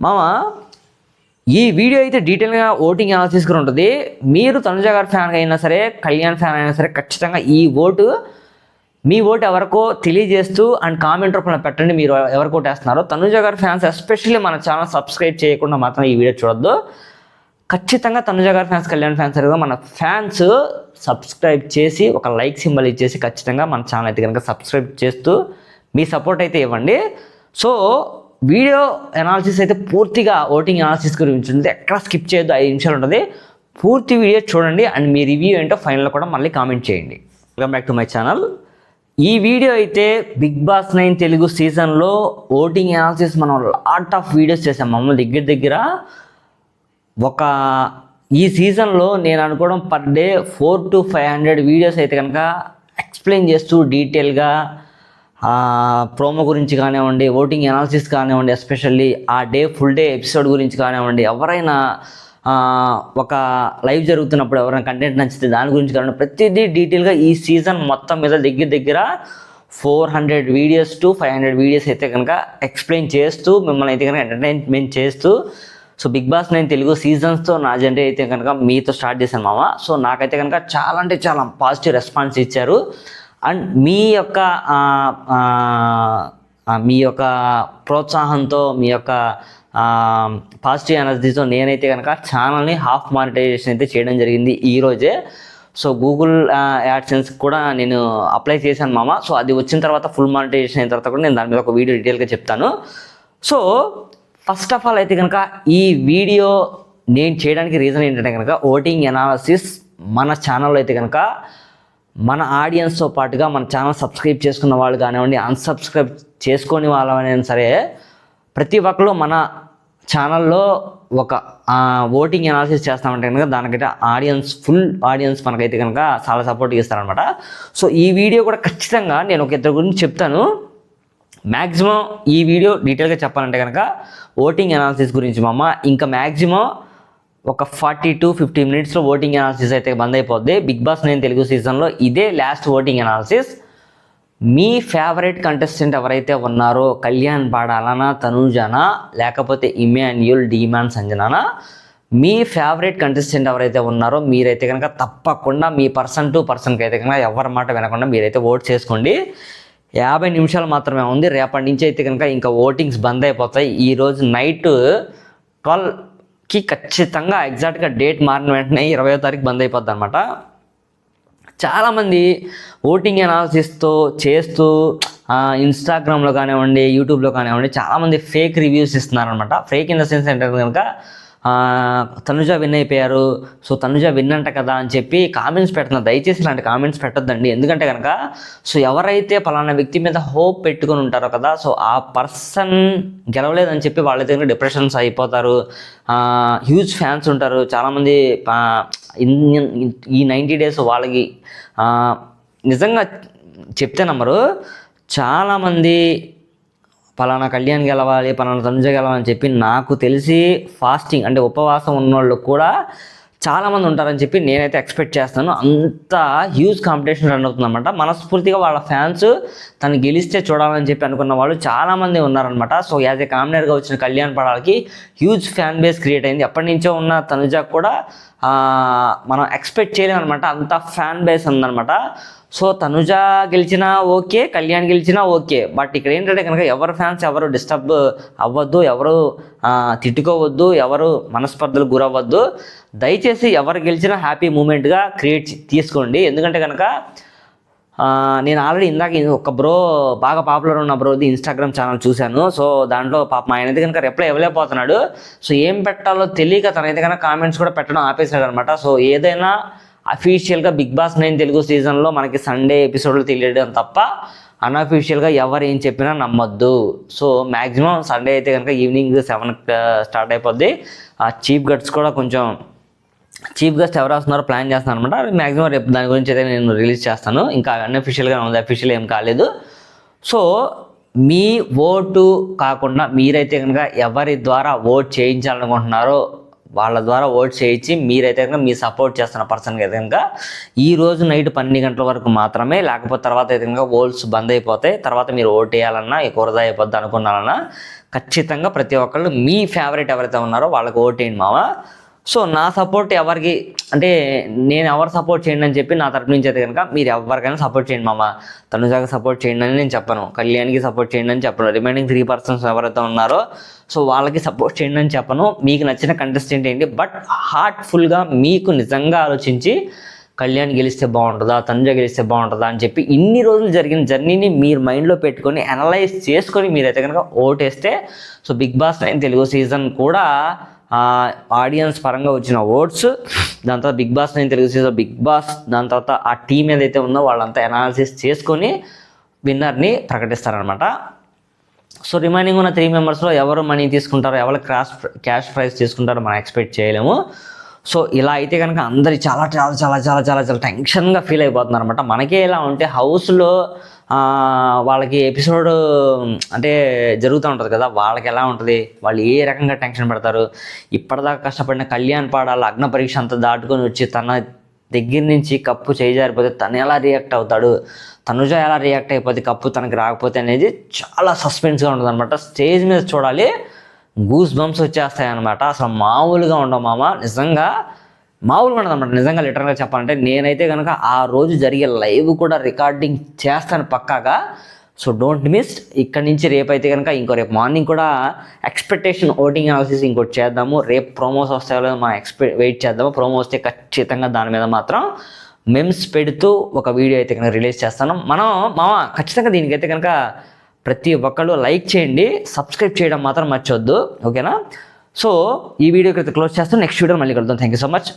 మామ ఈ వీడియో అయితే డీటెయిల్గా ఓటింగ్ అనాలిసిస్ కూడా ఉంటుంది. మీరు తనుజ గారి ఫ్యాన్ అయినా సరే, కళ్యాణ్ ఫ్యాన్ అయినా సరే, ఖచ్చితంగా మీ ఓటు ఎవరికో తెలియజేస్తూ అండ్ కామెంట్ రూపంలో పెట్టండి. మీరు ఎవరికి ఓటేస్తున్నారో. తనుజ గారి ఫ్యాన్స్ ఎస్పెషల్లీ మన ఛానల్ సబ్స్క్రైబ్ చేయకుండా మాత్రం ఈ వీడియో చూడొద్దు. ఖచ్చితంగా తనుజ గారి ఫ్యాన్స్, కళ్యాణ్ ఫ్యాన్స్ కదా మన ఫ్యాన్స్ సబ్స్క్రైబ్ చేసి ఒక లైక్ సింబల్ ఇచ్చేసి ఖచ్చితంగా మన ఛానల్ అయితే కనుక సబ్స్క్రైబ్ చేస్తూ మీ సపోర్ట్ అయితే ఇవ్వండి. సో వీడియో అనాలిసిస్ అయితే పూర్తిగా ఓటింగ్ అనాలిసిస్ గురించి ఉంటుంది. ఎక్కడ స్కిప్ చేయొద్దు, 5 నిమిషాలు ఉంటుంది. పూర్తి వీడియో చూడండి అండ్ మీ రివ్యూ ఏంటో ఫైనల్లో కూడా మళ్ళీ కామెంట్ చేయండి. Welcome back to my channel. ఈ వీడియో అయితే బిగ్ బాస్ 9 తెలుగు సీజన్లో ఓటింగ్ అనాలిసిస్ మనం లాట్ ఆఫ్ వీడియోస్ చేసాం. మమ్మల్ని దగ్గర ఈ సీజన్లో నేను అనుకోవడం పర్ డే 400 to 500 వీడియోస్ అయితే కనుక ఎక్స్ప్లెయిన్ చేస్తూ డీటెయిల్గా ప్రోమో గురించి కానివ్వండి, ఓటింగ్ అనాలిసిస్ కానివ్వండి, ఎస్పెషల్లీ ఆ ఫుల్ డే ఎపిసోడ్ గురించి కానివ్వండి, ఎవరైనా ఒక లైవ్ జరుగుతున్నప్పుడు ఎవరైనా కంటెంట్ నచ్చితే దాని గురించి కానివ్వండి, ప్రతిదీ డీటెయిల్గా ఈ సీజన్ మొత్తం మీద దగ్గర 400 వీడియోస్ to 500 వీడియోస్ అయితే కనుక ఎక్స్ప్లెయిన్ చేస్తూ మిమ్మల్ని అయితే కనుక ఎంటర్టైన్మెంట్ చేస్తూ సో బిగ్ బాస్ 9 తెలుగు సీజన్స్తో నా జర్నీ అయితే కనుక మీతో స్టార్ట్ చేశాను మామ. సో నాకైతే కనుక చాలా అంటే చాలా పాజిటివ్ రెస్పాన్స్ ఇచ్చారు. అండ్ మీ యొక్క ప్రోత్సాహంతో, మీ యొక్క పాజిటివ్ ఎనర్జీతో నేనైతే కనుక ఛానల్ని హాఫ్ మానిటైజేషన్ అయితే చేయడం జరిగింది ఈరోజే. సో గూగుల్ యాడ్సెన్స్ కూడా నేను అప్లై చేశాను మామ. సో అది వచ్చిన తర్వాత ఫుల్ మానిటైజేషన్ అయిన తర్వాత కూడా నేను దాని మీద ఒక వీడియో డీటెయిల్గా చెప్తాను. సో ఫస్ట్ ఆఫ్ ఆల్ అయితే కనుక ఈ వీడియో నేను చేయడానికి రీజన్ ఏంటంటే కనుక ఓటింగ్ అనాలిసిస్ మన ఛానల్లో అయితే కనుక మన ఆడియన్స్తో పాటుగా మన ఛానల్ సబ్స్క్రైబ్ చేసుకున్న వాళ్ళు కానివ్వండి, అన్సబ్స్క్రైబ్ చేసుకొని వాళ్ళైనా సరే ప్రతి ఒక్కరు మన ఛానల్లో ఒక ఓటింగ్ అనాలిసిస్ చేస్తామంటే కనుక దానికైతే ఫుల్ ఆడియన్స్ మనకైతే కనుక చాలా సపోర్ట్ ఇస్తారనమాట. సో ఈ వీడియో కూడా ఖచ్చితంగా నేను ఒక ఇద్దరు గురించి చెప్తాను. మ్యాక్సిమం ఈ వీడియో డీటెయిల్గా చెప్పాలంటే కనుక ఓటింగ్ అనాలిసిస్ గురించి మామ. ఇంకా మ్యాక్సిమం ఒక 40 to 50 మినిట్స్లో ఓటింగ్ అనాలిసిస్ అయితే బంద్ అయిపోద్ది. బిగ్ బాస్ 9 తెలుగు సీజన్లో ఇదే లాస్ట్ ఓటింగ్ అనాలిసిస్. మీ ఫేవరెట్ కంటెస్టెంట్ ఎవరైతే ఉన్నారో, కళ్యాణ్ పాడాలనా, తనూజానా, లేకపోతే ఇమాన్యుల్, డీమాన్, సంజనానా, మీ ఫేవరెట్ కంటెస్టెంట్ ఎవరైతే ఉన్నారో మీరైతే కనుక తప్పకుండా మీ పర్సన్ టు పర్సన్కి అయితే కనుక ఎవరి మాట వినకుండా మీరైతే ఓట్ చేసుకోండి. 50 నిమిషాలు మాత్రమే ఉంది. రేపటి నుంచి అయితే కనుక ఇంకా ఓటింగ్స్ బంద్ అయిపోతాయి. ఈరోజు నైట్ 12కి ఖచ్చితంగా ఎగ్జాక్ట్గా డేట్ మారిన వెంటనే 20వ తారీఖు బంద్ అయిపోద్ది అనమాట. చాలామంది ఓటింగ్ అనాలిసిస్తో చేస్తూ ఇన్స్టాగ్రామ్లో కానివ్వండి, యూట్యూబ్లో కానివ్వండి చాలామంది ఫేక్ రివ్యూస్ ఇస్తున్నారనమాట. ఫేక్ ఇన్ ద సెన్స్ అంటే కనుక తనుజ విన్ అయిపోయారు, సో తనుజ విన్ అంట కదా అని చెప్పి కామెంట్స్ పెడుతున్నారు. దయచేసి ఇలాంటి కామెంట్స్ పెట్టొద్దండి. ఎందుకంటే కనుక సో ఎవరైతే పలానా వ్యక్తి మీద హోప్ పెట్టుకొని ఉంటారో కదా, సో ఆ పర్సన్ గెలవలేదని చెప్పి వాళ్ళైతే కనుక డిప్రెషన్స్ అయిపోతారు. హ్యూజ్ ఫ్యాన్స్ ఉంటారు చాలామంది. ఈ 90 days వాళ్ళకి నిజంగా చెప్తే నమ్మరు. చాలామంది పలానా కళ్యాణ్ గెలవాలి, పలానా తనుజ గెలవాలని చెప్పి నాకు తెలిసి ఫాస్టింగ్ అంటే ఉపవాసం ఉన్నోళ్ళు కూడా చాలామంది ఉంటారని చెప్పి నేనైతే ఎక్స్పెక్ట్ చేస్తాను. అంత హ్యూజ్ కాంపిటీషన్ రన్ అవుతుందన్నమాట. మనస్ఫూర్తిగా వాళ్ళ ఫ్యాన్స్ తను గెలిస్తే చూడాలని చెప్పి అనుకున్న వాళ్ళు చాలామంది ఉన్నారనమాట. సో యాజ్ ఏ కామినర్గా వచ్చిన కళ్యాణ్ పడాలకి హ్యూజ్ ఫ్యాన్ బేస్ క్రియేట్ అయింది. ఎప్పటి నుంచో ఉన్న తనుజకు కూడా మనం ఎక్స్పెక్ట్ చేయలేమన్నమాట. అంత ఫ్యాన్ బేస్ ఉందన్నమాట. సో తనుజ గెలిచినా ఓకే, కళ్యాణ్ గెలిచినా ఓకే. బట్ ఇక్కడ ఏంటంటే కనుక ఎవరు ఫ్యాన్స్ ఎవరు డిస్టర్బ్ అవ్వద్దు, ఎవరు తిట్టుకోవద్దు, ఎవరు మనస్పర్ధలకు గురవ్వద్దు. దయచేసి ఎవరు గెలిచినా హ్యాపీ మూమెంట్గా తీసుకోండి. ఎందుకంటే కనుక నేను ఆల్రెడీ ఇందాక ఒక బ్రో బాగా పాపులర్ ఉన్న బ్రోది ఇన్స్టాగ్రామ్ ఛానల్ చూశాను. సో దాంట్లో పాపం ఆయనైతే కనుక రిప్లై ఇవ్వలేకపోతున్నాడు. సో ఏం పెట్టాలో తెలియక తనైతే కనుక కామెంట్స్ కూడా పెట్టడం ఆపేశాడు అనమాట. సో ఏదైనా అఫీషియల్గా బిగ్ బాస్ 9 తెలుగు సీజన్లో మనకి సండే ఎపిసోడ్లు తెలియడం తప్ప అన్అఫీషియల్గా ఎవరు ఏం చెప్పినా నమ్మొద్దు. సో మ్యాక్సిమం సండే అయితే కనుక ఈవినింగ్ 7కి స్టార్ట్ అయిపోద్ది. చీఫ్ గెస్ట్ ఎవరు వస్తున్నారో ప్లాన్ చేస్తాను అనమాట. మ్యాక్సిమం రేపు దాని గురించి అయితే నేను రిలీజ్ చేస్తాను. ఇంకా అన్అఫీషియల్గా ఉంది, అఫీషియల్ ఏం కాలేదు. సో మీ ఓటు కాకుండా మీరైతే కనుక ఎవరి ద్వారా ఓట్ చేయించాలనుకుంటున్నారో వాళ్ళ ద్వారా ఓట్ చేయించి మీరైతే కనుక మీ సపోర్ట్ చేస్తున్న పర్సన్కి అయితే కనుక ఈరోజు నైట్ 12 గంటల వరకు మాత్రమే, లేకపోతే తర్వాత అయితే కనుక ఓట్స్ బంద్ అయిపోతాయి. తర్వాత మీరు ఓట్ వేయాలన్నా కురదా అయిపోద్ది అనుకున్నారన్నా ఖచ్చితంగా ప్రతి ఒక్కళ్ళు మీ ఫేవరెట్ ఎవరైతే ఉన్నారో వాళ్ళకి ఓటేయండి మామ. సో నా సపోర్ట్ ఎవరికి అంటే నేను ఎవరు సపోర్ట్ చేయండి అని చెప్పి నా తరపు నుంచి అయితే కనుక మీరు ఎవరికైనా సపోర్ట్ చేయండి మామ. తనుజాకి సపోర్ట్ చేయండి అని నేను చెప్పను, కళ్యాణ్కి సపోర్ట్ చేయండి అని చెప్పను, రిమైనింగ్ 3 పర్సన్స్ ఎవరైతే ఉన్నారో సో వాళ్ళకి సపోర్ట్ చేయండి అని చెప్పను. మీకు నచ్చిన కంటెస్టెంట్ ఏంటి, బట్ హార్ట్ఫుల్గా మీకు నిజంగా ఆలోచించి కళ్యాణ్ గెలిస్తే బాగుంటుందా, తనుజ గెలిస్తే బాగుంటుందా అని చెప్పి ఇన్ని రోజులు జరిగిన జర్నీని మీరు మైండ్లో పెట్టుకొని అనలైజ్ చేసుకొని మీరైతే కనుక ఓటేస్తే so Big Boss 9 Telugu season కూడా ఆడియన్స్ పరంగా వచ్చిన ఓట్స్, దాని తర్వాత Big Boss 9 Telugu season Big Boss, దాని తర్వాత ఆ టీం ఏదైతే ఉందో వాళ్ళంతా అనాలిసిస్ చేసుకొని విన్నర్ని ప్రకటిస్తారనమాట. సో రిమైనింగ్ ఉన్న 3 మెంబర్స్లో ఎవరు మనీ తీసుకుంటారో, ఎవరు క్యాష్ ప్రైజ్ తీసుకుంటారో మనం ఎక్స్పెక్ట్ చేయలేము. సో ఇలా అయితే కనుక అందరి చాలా చాలా చాలా చాలా చాలా చాలా టెన్షన్గా ఫీల్ అయిపోతున్నారు అనమాట. మనకే ఇలా ఉంటే హౌస్లో వాళ్ళకి ఎపిసోడ్ అంటే జరుగుతూ ఉంటుంది కదా, వాళ్ళకి ఎలా ఉంటుంది, వాళ్ళు ఏ రకంగా టెన్షన్ పడతారు. ఇప్పటిదాకా కష్టపడిన కళ్యాణ్ పాడాల అగ్న పరీక్ష అంతా దాటుకొని వచ్చి తన దగ్గర నుంచి కప్పు చేజారిపోతే తను ఎలా రియాక్ట్ అవుతాడు, తనుజ ఎలా రియాక్ట్ అయిపోతే కప్పు తనకి రాకపోతే అనేది చాలా సస్పెన్స్గా ఉంటుంది అనమాట. స్టేజ్ మీద చూడాలి, గూస్ బంప్స్ వచ్చేస్తాయి అనమాట. అసలు మామూలుగా ఉండవు మామ, నిజంగా మామూలుగా ఉండదు అనమాట. నిజంగా లిటరల్గా చెప్పాలంటే నేనైతే కనుక ఆ రోజు జరిగే లైవ్ కూడా రికార్డింగ్ చేస్తాను పక్కాగా. So don't miss. ఇక్కడ నుంచి రేపు అయితే కనుక రేపు మార్నింగ్ కూడా ఎక్స్పెక్టేషన్ ఓటింగ్ అనాలిసిస్ ఇంకోటి చేద్దాము. రేపు ప్రోమోస్ వస్తాయో మనం వెయిట్ చేద్దాము. ప్రోమో వస్తే ఖచ్చితంగా దాని మీద మాత్రం మెమ్స్ పెడుతూ ఒక వీడియో అయితే కనుక రిలీజ్ చేస్తాను. మామ ఖచ్చితంగా దీనికైతే కనుక ప్రతి ఒక్కళ్ళు లైక్ చేయండి, సబ్స్క్రైబ్ చేయడం మాత్రం మర్చివద్దు, ఓకేనా. సో ఈ వీడియోకి అయితే క్లోజ్ చేస్తాను. నెక్స్ట్ వీడియో మళ్ళీ కలుద్దాం. Thank you so much.